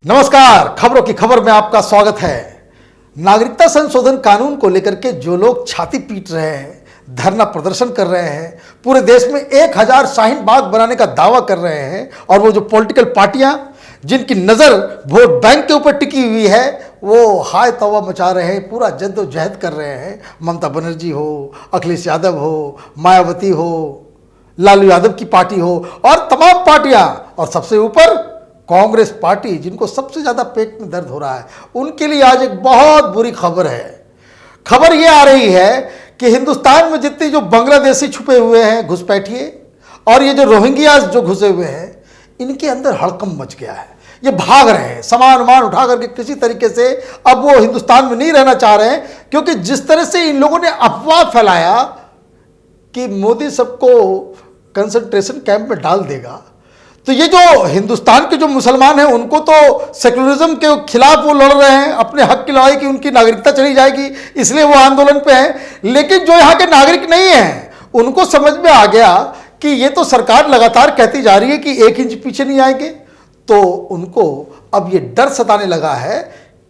नमस्कार, खबरों की खबर में आपका स्वागत है। नागरिकता संशोधन कानून को लेकर के जो लोग छाती पीट रहे हैं, धरना प्रदर्शन कर रहे हैं, पूरे देश में 1000 शाहीन बाग बनाने का दावा कर रहे हैं, और वो जो पॉलिटिकल पार्टियां जिनकी नजर वोट बैंक के ऊपर टिकी हुई है, वो हाय तौबा मचा रहे हैं, पूरा जद्दोजहद कर रहे हैं। ममता बनर्जी हो, अखिलेश यादव हो, मायावती हो, लालू यादव की पार्टी हो, और तमाम पार्टियां, और सबसे ऊपर कांग्रेस पार्टी, जिनको सबसे ज्यादा पेट में दर्द हो रहा है, उनके लिए आज एक बहुत बुरी खबर है। खबर यह आ रही है कि हिंदुस्तान में जितने जो बांग्लादेशी छुपे हुए हैं घुसपैठिए, और ये जो रोहिंग्या जो घुसे हुए हैं, इनके अंदर हड़कंप मच गया है। ये भाग रहे हैं सामान वामान उठा करके किसी तरीके से। अब वो हिंदुस्तान में नहीं रहना चाह रहे हैं, क्योंकि जिस तरह से इन लोगों ने अफवाह फैलाया कि मोदी सबको कंसंट्रेशन कैंप में डाल देगा, तो ये जो हिंदुस्तान के जो मुसलमान हैं, उनको तो सेकुलरिज्म के खिलाफ वो लड़ रहे हैं, अपने हक की लड़ाई की, उनकी नागरिकता चली जाएगी, इसलिए वो आंदोलन पे हैं। लेकिन जो यहाँ के नागरिक नहीं हैं, उनको समझ में आ गया कि ये तो सरकार लगातार कहती जा रही है कि 1 इंच पीछे नहीं आएंगे, तो उनको अब ये डर सताने लगा है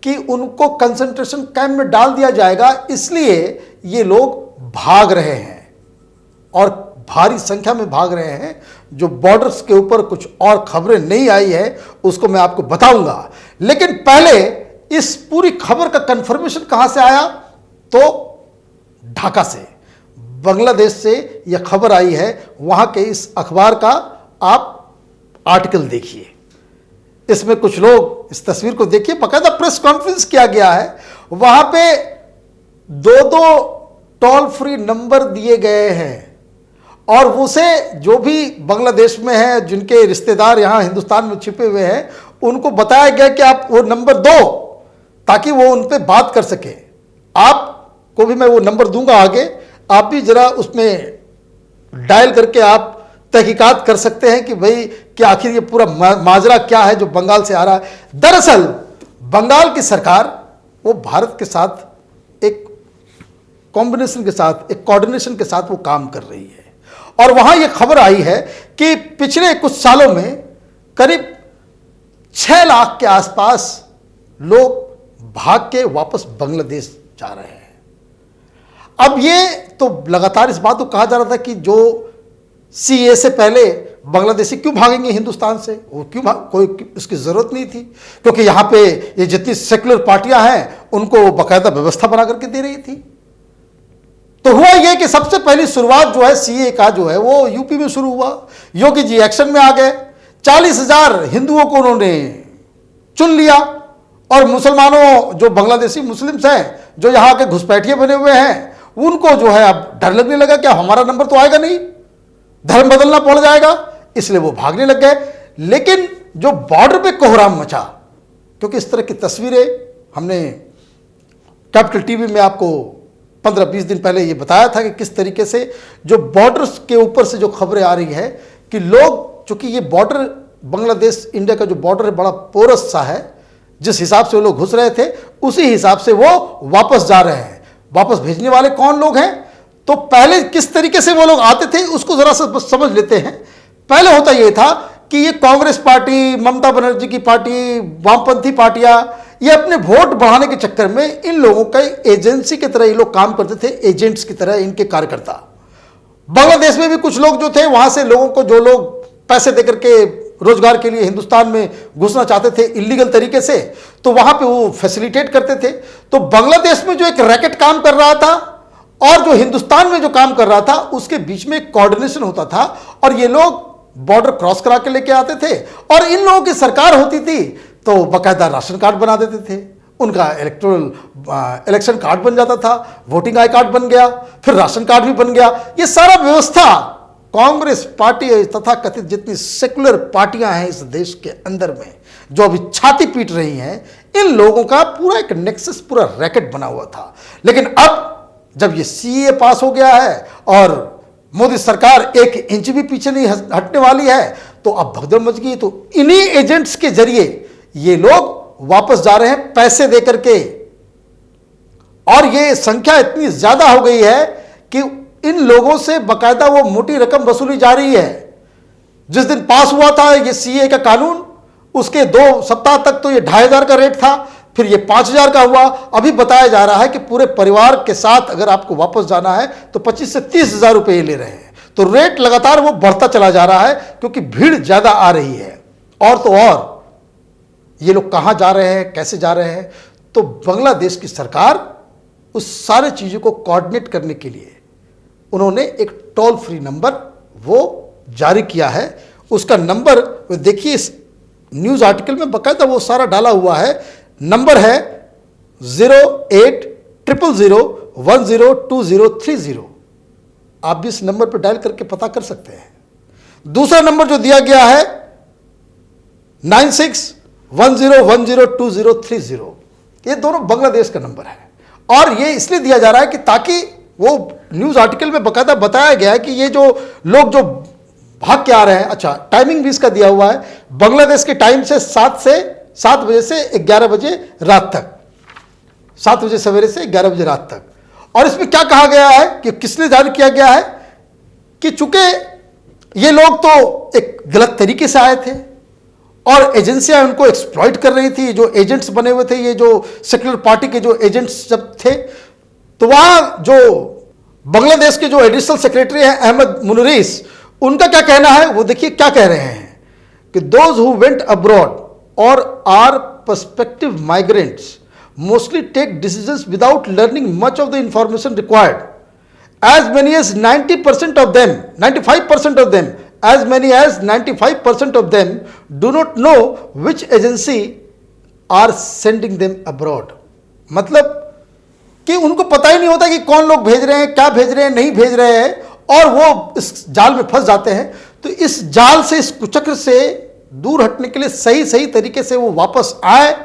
कि उनको कंसंट्रेशन कैंप में डाल दिया जाएगा। इसलिए ये लोग भाग रहे हैं, और भारी संख्या में भाग रहे हैं। जो बॉर्डर्स के ऊपर कुछ और खबरें नहीं आई है, उसको मैं आपको बताऊंगा। लेकिन पहले इस पूरी खबर का कंफर्मेशन कहां से आया, तो ढाका से, बांग्लादेश से यह खबर आई है। वहां के इस अखबार का आप आर्टिकल देखिए, इसमें कुछ लोग, इस तस्वीर को देखिए, बाकायदा प्रेस कॉन्फ्रेंस किया गया है। वहां पे 2 टोल फ्री नंबर दिए गए हैं, और उसे जो भी बांग्लादेश में है, जिनके रिश्तेदार यहाँ हिंदुस्तान में छिपे हुए हैं, उनको बताया गया कि आप वो नंबर दो, ताकि वो उन पर बात कर सके। आपको भी मैं वो नंबर दूंगा आगे, आप भी जरा उसमें डायल करके आप तहकीकात कर सकते हैं कि भाई कि आखिर ये पूरा माजरा क्या है जो बंगाल से आ रहा है। दरअसल बंगाल की सरकार वो भारत के साथ एक कॉम्बिनेशन के साथ, एक कोऑर्डिनेशन के साथ वो काम कर रही है। और वहां यह खबर आई है कि पिछले कुछ सालों में करीब 6 लाख के आसपास लोग भाग के वापस बांग्लादेश जा रहे हैं। अब ये तो लगातार इस बात को कहा जा रहा था कि जो सीए से पहले बांग्लादेशी क्यों भागेंगे हिंदुस्तान से, वो क्यों कोई इसकी जरूरत नहीं थी, क्योंकि यहां पे ये जितनी सेकुलर पार्टियां हैं उनको बाकायदा व्यवस्था बना करके दे रही थी। तो हुआ यह कि सबसे पहली शुरुआत जो है सीए का जो है वो यूपी में शुरू हुआ। योगी जी एक्शन में आ गए, 40,000 हिंदुओं को उन्होंने चुन लिया, और मुसलमानों, जो बांग्लादेशी मुस्लिम्स हैं, जो यहाँ के घुसपैठिए बने हुए हैं, उनको जो है अब डर लगने लगा कि हमारा नंबर तो आएगा नहीं, धर्म बदलना पड़ जाएगा, इसलिए वो भागने लग गए। लेकिन जो बॉर्डर पे कोहराम मचा, क्योंकि इस तरह की तस्वीरें हमने कैपिटल टीवी में आपको 15-20 दिन पहले ये बताया था कि किस तरीके से जो बॉर्डर्स के ऊपर से जो खबरें आ रही है कि लोग, चूंकि ये बॉर्डर बांग्लादेश इंडिया का जो बॉर्डर है बड़ा पोरस सा है, जिस हिसाब से वो लोग घुस रहे थे उसी हिसाब से वो वापस जा रहे हैं। वापस भेजने वाले कौन लोग हैं, तो पहले किस तरीके से वो लोग आते थे उसको जरा सा समझ लेते हैं। पहले होता यह था कि ये कांग्रेस पार्टी, ममता बनर्जी की पार्टी, वामपंथी पार्टियां, ये अपने वोट बढ़ाने के चक्कर में इन लोगों का एजेंसी की तरह ये लोग काम करते थे, एजेंट्स की तरह इनके कार्यकर्ता। बांग्लादेश में भी कुछ लोग जो थे, वहां से लोगों को, जो लोग पैसे देकर के रोजगार के लिए हिंदुस्तान में घुसना चाहते थे इलीगल तरीके से, तो वहां पे वो फैसिलिटेट करते थे। तो बांग्लादेश में जो एक रैकेट काम कर रहा था और जो हिंदुस्तान में जो काम कर रहा था, उसके बीच में कोऑर्डिनेशन होता था, और ये लोग बॉर्डर क्रॉस करा के लेके आते थे। और इन लोगों की सरकार होती थी तो बाकायदा राशन कार्ड बना देते थे, उनका इलेक्शन कार्ड बन जाता था, वोटिंग आई कार्ड बन गया, फिर राशन कार्ड भी बन गया। ये सारा व्यवस्था कांग्रेस पार्टी तथा कथित जितनी सेकुलर पार्टियां हैं इस देश के अंदर में, जो अभी छाती पीट रही हैं, इन लोगों का पूरा एक नेक्सस, पूरा रैकेट बना हुआ था। लेकिन अब जब ये सीए पास हो गया है और मोदी सरकार 1 इंच भी पीछे नहीं हटने वाली है, तो अब भगदड़ मच गई। तो इन्हीं एजेंट्स के जरिए ये लोग वापस जा रहे हैं पैसे देकर के, और ये संख्या इतनी ज्यादा हो गई है कि इन लोगों से बाकायदा वो मोटी रकम वसूली जा रही है। जिस दिन पास हुआ था ये सीए का कानून, उसके 2 सप्ताह तक तो ये 2500 का रेट था, फिर ये 5000 का हुआ। अभी बताया जा रहा है कि पूरे परिवार के साथ अगर आपको वापस जाना है तो 25 से 30 हजार रुपये ले रहे हैं। तो रेट लगातार वो बढ़ता चला जा रहा है क्योंकि भीड़ ज्यादा आ रही है। और तो और ये लोग कहां जा रहे हैं, कैसे जा रहे हैं, तो बांग्लादेश की सरकार उस सारे चीजों को कोऑर्डिनेट करने के लिए उन्होंने एक टोल फ्री नंबर वो जारी किया है। उसका नंबर देखिए, इस न्यूज आर्टिकल में बकायदा वो सारा डाला हुआ है। नंबर है 080001023030। आप भी इस नंबर पर डायल करके पता कर सकते हैं। दूसरा नंबर जो दिया गया है 9610102030। ये दोनों बांग्लादेश का नंबर है और ये इसलिए दिया जा रहा है कि ताकि वो न्यूज आर्टिकल में बकायदा बताया गया है कि ये जो लोग जो भाग के आ रहे हैं, अच्छा टाइमिंग भी इसका दिया हुआ है, बांग्लादेश के टाइम से 7 बजे से 11 बजे रात तक, 7 बजे सवेरे से 11 बजे रात तक। और इसमें क्या कहा गया है कि किसने जारी किया गया है कि चूंकि ये लोग तो एक गलत तरीके से आए थे और एजेंसियां उनको एक्सप्लॉइट कर रही थी, जो एजेंट्स बने हुए थे, ये जो सेक्युलर पार्टी के जो एजेंट्स जब थे, तो वहां जो बांग्लादेश के जो एडिशनल सेक्रेटरी हैं अहमद मुनरीस, उनका क्या कहना है वो देखिए क्या कह रहे हैं कि दोज हु वेंट अब्रॉड और are perspective migrants mostly take decisions without learning much of the information required. As many as 90% of them, 95% of them, as many as 95% of them do not know which agency are sending them abroad। मतलब कि उनको पता ही नहीं होता कि कौन लोग भेज रहे हैं, क्या भेज रहे हैं, नहीं भेज रहे हैं, और वो इस जाल में फंस जाते हैं। तो इस जाल से, इस कुचक्र से दूर हटने के लिए सही तरीके से वो वापस आए,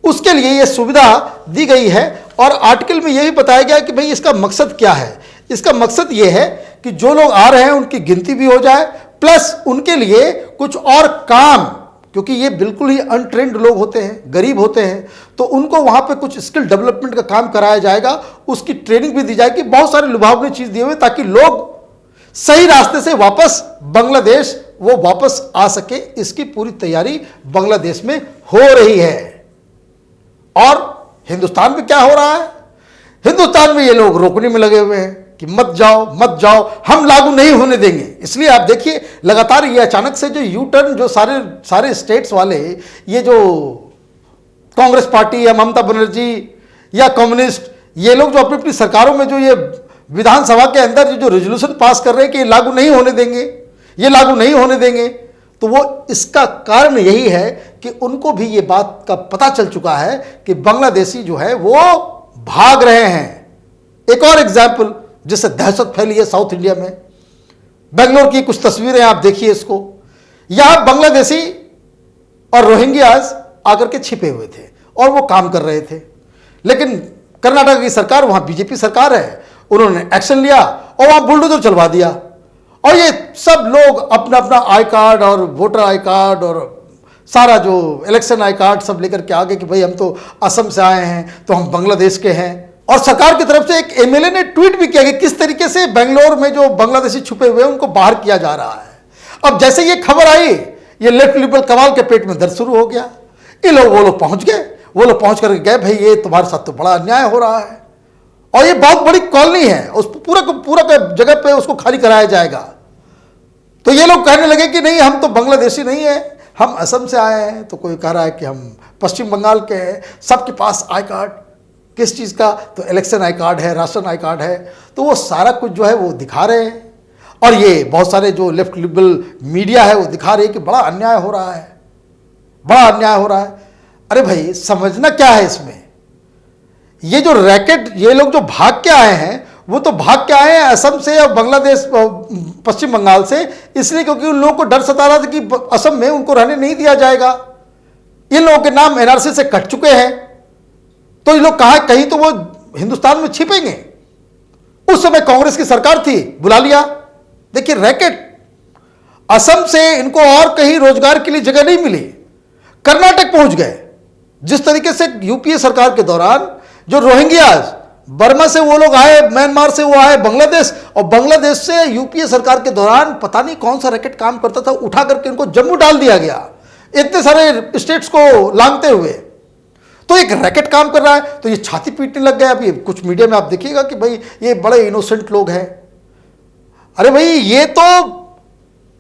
उसके लिए ये सुविधा दी गई है। और आर्टिकल में यह भी बताया गया कि भाई इसका मकसद क्या है। इसका मकसद यह है कि जो लोग आ रहे हैं उनकी गिनती भी हो जाए, प्लस उनके लिए कुछ और काम, क्योंकि ये बिल्कुल ही अनट्रेंड लोग होते हैं, गरीब होते हैं, तो उनको वहां पे कुछ स्किल डेवलपमेंट का काम कराया जाएगा, उसकी ट्रेनिंग भी दी जाएगी, बहुत सारे लुभावनी चीज दिए हुए, ताकि लोग सही रास्ते से वापस बांग्लादेश वो वापस आ सके। इसकी पूरी तैयारी बांग्लादेश में हो रही है। और हिंदुस्तान में क्या हो रहा है? हिंदुस्तान में ये लोग रोकने में लगे हुए हैं कि मत जाओ, हम लागू नहीं होने देंगे। इसलिए आप देखिए लगातार ये अचानक से जो यू टर्न, जो सारे स्टेट्स वाले, ये जो कांग्रेस पार्टी या ममता बनर्जी या कम्युनिस्ट, ये लोग जो अपनी अपनी सरकारों में जो ये विधानसभा के अंदर जो रेजोल्यूशन पास कर रहे हैं कि ये लागू नहीं होने देंगे, तो वो इसका कारण यही है कि उनको भी ये बात का पता चल चुका है कि बांग्लादेशी जो है वो भाग रहे हैं। एक और एग्जाम्पल जिससे दहशत फैली है साउथ इंडिया में, बेंगलोर की कुछ तस्वीरें आप देखिए इसको। यहां बांग्लादेशी और रोहिंग्यास आकर के छिपे हुए थे और वो काम कर रहे थे, लेकिन कर्नाटक की सरकार, वहां बीजेपी सरकार है, उन्होंने एक्शन लिया और वहां बुलडोजर चलवा दिया। और ये सब लोग अपना अपना आई कार्ड और वोटर आई कार्ड और सारा जो इलेक्शन आई कार्ड सब लेकर के आ गए कि भाई हम तो असम से आए हैं, तो हम बांग्लादेश के हैं। और सरकार की तरफ से एक एमएलए ने ट्वीट भी किया कि किस तरीके से बेंगलोर में जो बांग्लादेशी छुपे हुए हैं उनको बाहर किया जा रहा है। अब जैसे ये खबर आई, ये लेफ्ट लिबरल कमाल के पेट में दर्द शुरू हो गया। वो लोग पहुंच गए, वो लोग पहुंच करके गए, भाई ये तुम्हारे साथ तो बड़ा अन्याय हो रहा है और ये बहुत बड़ी कॉलोनी है, उस पूरा जगह पे उसको खाली कराया जाएगा। तो ये लोग कहने लगे कि नहीं, हम तो बांग्लादेशी नहीं है, हम असम से आए हैं। तो कोई कह रहा है कि हम पश्चिम बंगाल के हैं। सबके पास आई कार्ड, किस चीज़ का? तो इलेक्शन आई कार्ड है, राशन आई कार्ड है। तो वो सारा कुछ जो है वो दिखा रहे हैं और ये बहुत सारे जो लेफ्ट लिबरल मीडिया है वो दिखा रहे हैं कि बड़ा अन्याय हो रहा है, बड़ा अन्याय हो रहा है। अरे भाई समझना क्या है इसमें, ये जो रैकेट, ये लोग जो भाग के आए हैं वो तो भाग के आए हैं असम से और बांग्लादेश, पश्चिम बंगाल से, इसलिए क्योंकि उन लोगों को डर सता रहा था कि असम में उनको रहने नहीं दिया जाएगा। इन लोगों के नाम एनआरसी से कट चुके हैं, तो ये लोग कहीं तो वो हिंदुस्तान में छिपेंगे। उस समय कांग्रेस की सरकार थी, बुला लिया। देखिए रैकेट, असम से इनको और कहीं रोजगार के लिए जगह नहीं मिली, कर्नाटक पहुंच गए। जिस तरीके से यूपीए सरकार के दौरान जो रोहिंग्यास, बर्मा से वो लोग आए, म्यांमार से वो आए बांग्लादेश, और बांग्लादेश से यूपीए सरकार के दौरान पता नहीं कौन सा रैकेट काम करता था, उठा करके उनको जम्मू डाल दिया गया। इतने सारे स्टेट्स को लांघते हुए। तो एक रैकेट काम कर रहा है, तो ये छाती पीटने लग गया। अभी कुछ मीडिया में आप देखिएगा कि भाई ये बड़े इनोसेंट लोग हैं। अरे भाई ये तो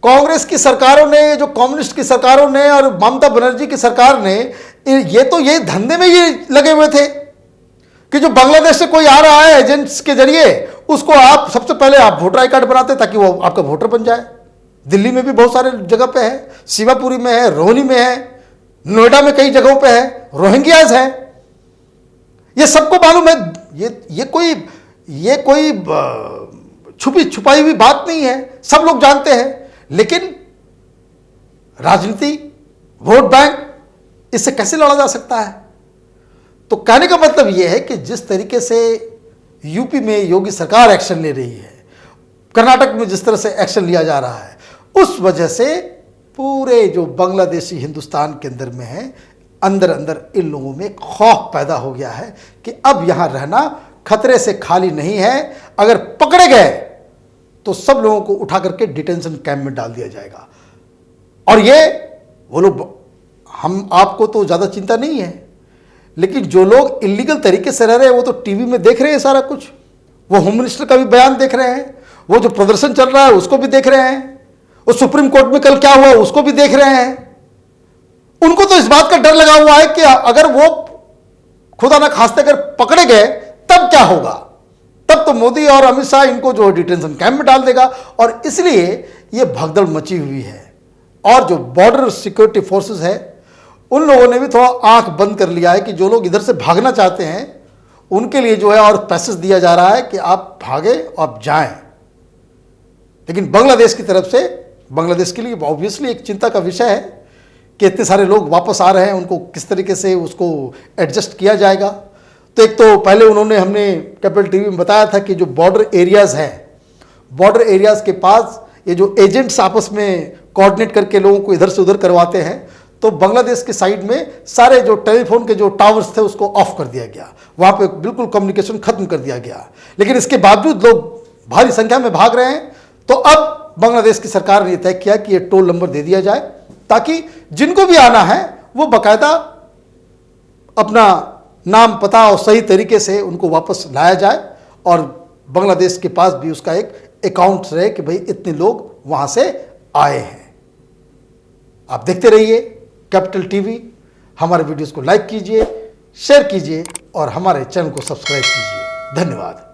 कांग्रेस की सरकारों ने, जो कम्युनिस्ट की सरकारों ने और ममता बनर्जी की सरकार ने, ये तो ये धंधे में ये लगे हुए थे कि जो बांग्लादेश से कोई आ रहा है एजेंट्स के जरिए, उसको आप सबसे पहले आप वोटर आई कार्ड बनाते ताकि वो आपका वोटर बन जाए। दिल्ली में भी बहुत सारे जगह पे है, सीवापुरी में है, रोहिणी में है, नोएडा में कई जगहों पे है, रोहिंग्याज है। ये सबको मालूम है। ये कोई छुपी छुपाई हुई बात नहीं है, सब लोग जानते हैं। लेकिन राजनीति, वोट बैंक, इससे कैसे लड़ा जा सकता है? तो कहने का मतलब यह है कि जिस तरीके से यूपी में योगी सरकार एक्शन ले रही है, कर्नाटक में जिस तरह से एक्शन लिया जा रहा है, उस वजह से पूरे जो बांग्लादेशी हिंदुस्तान के अंदर में है, अंदर अंदर इन लोगों में खौफ पैदा हो गया है कि अब यहां रहना खतरे से खाली नहीं है। अगर पकड़े गए तो सब लोगों को उठा करके डिटेंशन कैंप में डाल दिया जाएगा। और ये वो लोग, हम आपको तो ज़्यादा चिंता नहीं है, लेकिन जो लोग इलीगल तरीके से रह रहे हैं वो तो टीवी में देख रहे हैं सारा कुछ। वो होम मिनिस्टर का भी बयान देख रहे हैं, वो जो प्रदर्शन चल रहा है उसको भी देख रहे हैं, वो सुप्रीम कोर्ट में कल क्या हुआ उसको भी देख रहे हैं। उनको तो इस बात का डर लगा हुआ है कि अगर वो खुदा ना खास्ते अगर पकड़े गए तब क्या होगा। तब तो मोदी और अमित शाह इनको जो डिटेंशन कैंप में डाल देगा। और इसलिए ये भगदड़ मची हुई है। और जो बॉर्डर सिक्योरिटी फोर्सेस है, उन लोगों ने भी थोड़ा आंख बंद कर लिया है कि जो लोग इधर से भागना चाहते हैं उनके लिए जो है और पैसेज दिया जा रहा है कि आप भागे और आप जाएं। लेकिन बांग्लादेश की तरफ से, बांग्लादेश के लिए ऑब्वियसली एक चिंता का विषय है कि इतने सारे लोग वापस आ रहे हैं, उनको किस तरीके से उसको एडजस्ट किया जाएगा। तो एक तो पहले हमने कैपिटल टीवी में बताया था कि जो बॉर्डर एरियाज़ हैं, बॉर्डर एरियाज़ के पास ये जो एजेंट्स आपस में कोऑर्डिनेट करके लोगों को इधर से उधर करवाते हैं, तो बांग्लादेश के साइड में सारे जो टेलीफोन के जो टावर्स थे उसको ऑफ कर दिया गया, वहाँ पे बिल्कुल कम्युनिकेशन खत्म कर दिया गया। लेकिन इसके बावजूद लोग भारी संख्या में भाग रहे हैं। तो अब बांग्लादेश की सरकार ने तय किया कि ये टोल नंबर दे दिया जाए ताकि जिनको भी आना है वो बाकायदा अपना नाम, पता और सही तरीके से उनको वापस लाया जाए और बांग्लादेश के पास भी उसका एक अकाउंट रहे कि भाई इतने लोग वहाँ से आए हैं। आप देखते रहिए कैपिटल टीवी। हमारे वीडियोस को लाइक कीजिए, शेयर कीजिए और हमारे चैनल को सब्सक्राइब कीजिए। धन्यवाद।